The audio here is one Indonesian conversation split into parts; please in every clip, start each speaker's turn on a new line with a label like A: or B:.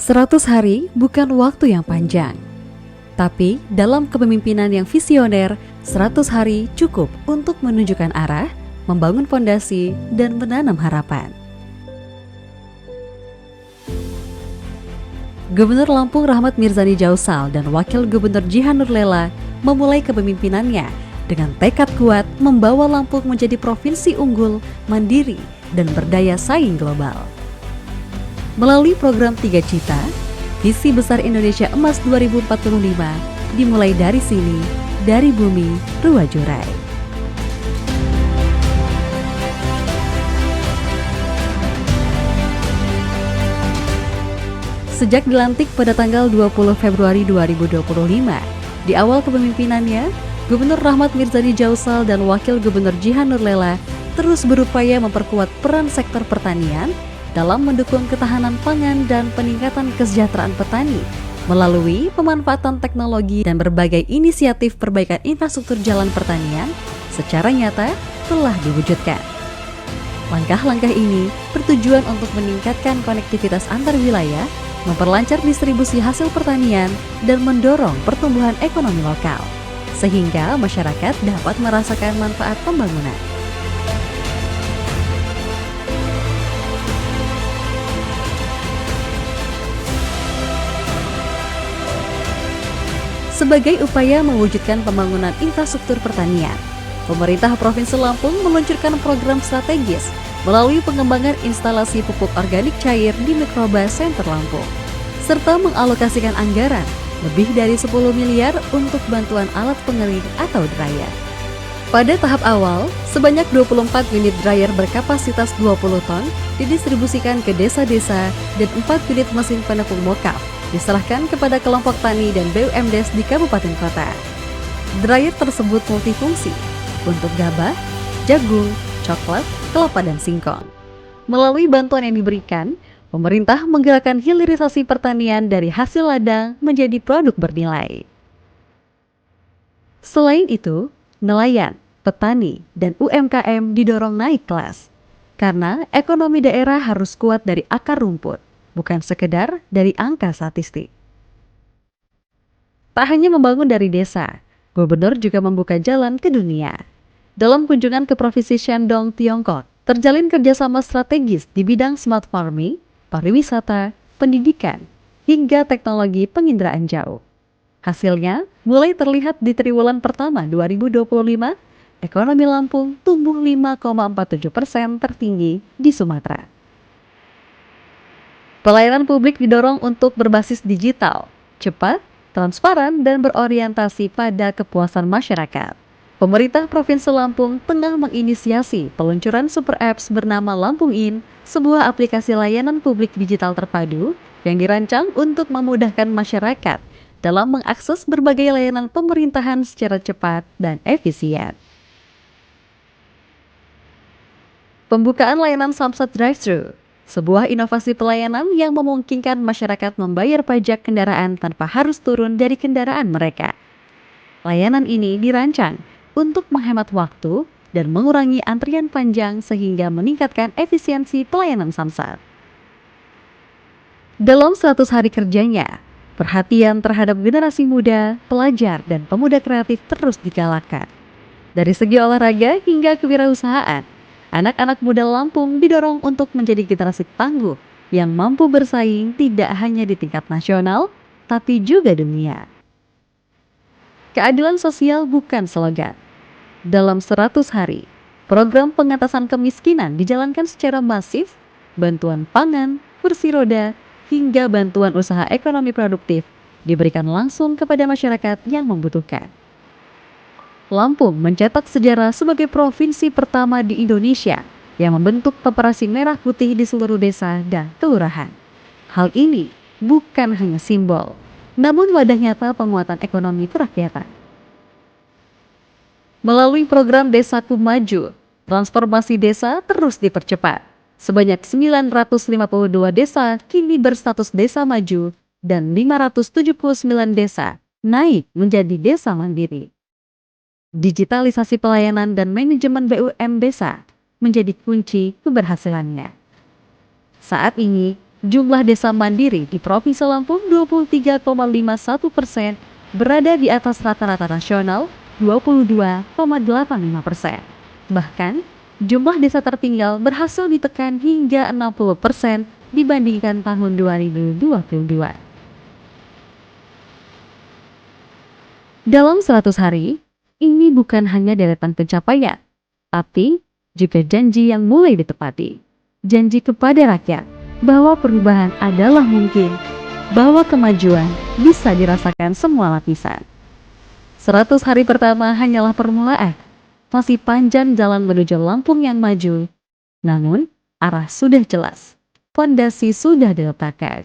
A: 100 hari bukan waktu yang panjang, tapi dalam kepemimpinan yang visioner, 100 hari cukup untuk menunjukkan arah, membangun fondasi, dan menanam harapan. Gubernur Lampung Rahmat Mirzani Jausal dan Wakil Gubernur Jihan Nurlela memulai kepemimpinannya dengan tekad kuat membawa Lampung menjadi provinsi unggul, mandiri, dan berdaya saing global. Melalui program 3 Cita, visi besar Indonesia Emas 2045 dimulai dari sini, dari bumi, Ruwajurai. Sejak dilantik pada tanggal 20 Februari 2025, di awal kepemimpinannya, Gubernur Rahmat Mirzani Jausal dan Wakil Gubernur Jihan Nurlela terus berupaya memperkuat peran sektor pertanian dalam mendukung ketahanan pangan dan peningkatan kesejahteraan petani melalui pemanfaatan teknologi dan berbagai inisiatif perbaikan infrastruktur jalan pertanian secara nyata telah diwujudkan. Langkah-langkah ini bertujuan untuk meningkatkan konektivitas antar wilayah, memperlancar distribusi hasil pertanian, dan mendorong pertumbuhan ekonomi lokal, sehingga masyarakat dapat merasakan manfaat pembangunan. Sebagai upaya mewujudkan pembangunan infrastruktur pertanian, pemerintah Provinsi Lampung meluncurkan program strategis melalui pengembangan instalasi pupuk organik cair di Mikroba Center Lampung, serta mengalokasikan anggaran lebih dari 10 miliar untuk bantuan alat pengering atau dryer. Pada tahap awal, sebanyak 24 unit dryer berkapasitas 20 ton didistribusikan ke desa-desa dan 4 unit mesin penepung mokap diserahkan kepada kelompok tani dan BUMDes di kabupaten kota. Dryer tersebut multifungsi untuk gabah, jagung, coklat, kelapa, dan singkong. Melalui bantuan yang diberikan, pemerintah menggerakkan hilirisasi pertanian dari hasil ladang menjadi produk bernilai. Selain itu, nelayan, petani, dan UMKM didorong naik kelas, karena ekonomi daerah harus kuat dari akar rumput, bukan sekedar dari angka statistik. Tak hanya membangun dari desa, gubernur juga membuka jalan ke dunia. Dalam kunjungan ke Provinsi Shandong, Tiongkok, terjalin kerjasama strategis di bidang smart farming, pariwisata, pendidikan, hingga teknologi penginderaan jauh. Hasilnya, mulai terlihat di triwulan pertama 2025, ekonomi Lampung tumbuh 5,47% tertinggi di Sumatera. Pelayanan publik didorong untuk berbasis digital, cepat, transparan, dan berorientasi pada kepuasan masyarakat. Pemerintah Provinsi Lampung tengah menginisiasi peluncuran super apps bernama Lampung In, sebuah aplikasi layanan publik digital terpadu yang dirancang untuk memudahkan masyarakat dalam mengakses berbagai layanan pemerintahan secara cepat dan efisien. Pembukaan layanan Samsat Drive-Thru, sebuah inovasi pelayanan yang memungkinkan masyarakat membayar pajak kendaraan tanpa harus turun dari kendaraan mereka. Layanan ini dirancang untuk menghemat waktu dan mengurangi antrian panjang sehingga meningkatkan efisiensi pelayanan Samsat. Dalam 100 hari kerjanya, perhatian terhadap generasi muda, pelajar, dan pemuda kreatif terus digalakkan. Dari segi olahraga hingga kewirausahaan, anak-anak muda Lampung didorong untuk menjadi generasi tangguh yang mampu bersaing tidak hanya di tingkat nasional, tapi juga dunia. Keadilan sosial bukan slogan. Dalam 100 hari, program pengatasan kemiskinan dijalankan secara masif, bantuan pangan, kursi roda, hingga bantuan usaha ekonomi produktif diberikan langsung kepada masyarakat yang membutuhkan. Lampung mencetak sejarah sebagai provinsi pertama di Indonesia yang membentuk Koperasi Merah Putih di seluruh desa dan kelurahan. Hal ini bukan hanya simbol, namun wadah nyata penguatan ekonomi kerakyatan. Melalui program Desaku Maju, transformasi desa terus dipercepat. Sebanyak 952 desa kini berstatus desa maju dan 579 desa naik menjadi desa mandiri. Digitalisasi pelayanan dan manajemen BUM desa menjadi kunci keberhasilannya. Saat ini, Jumlah desa mandiri di Provinsi Lampung 23,51% berada di atas rata-rata nasional 22,85%. Bahkan, jumlah desa tertinggal berhasil ditekan hingga 60% dibandingkan tahun 2022. Dalam 100 hari, ini bukan hanya deretan pencapaian, tapi juga janji yang mulai ditepati. Janji kepada rakyat bahwa perubahan adalah mungkin, bahwa kemajuan bisa dirasakan semua lapisan. 100 hari pertama hanyalah permulaan, masih panjang jalan menuju Lampung yang maju. Namun, arah sudah jelas, fondasi sudah diletakkan.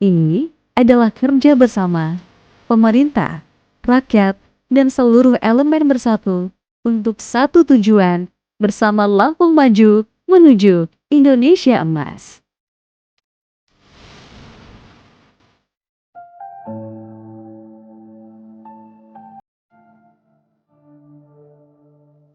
A: Ini adalah kerja bersama pemerintah, rakyat, dan seluruh elemen bersatu untuk satu tujuan bersama Lampung Maju menuju Indonesia Emas.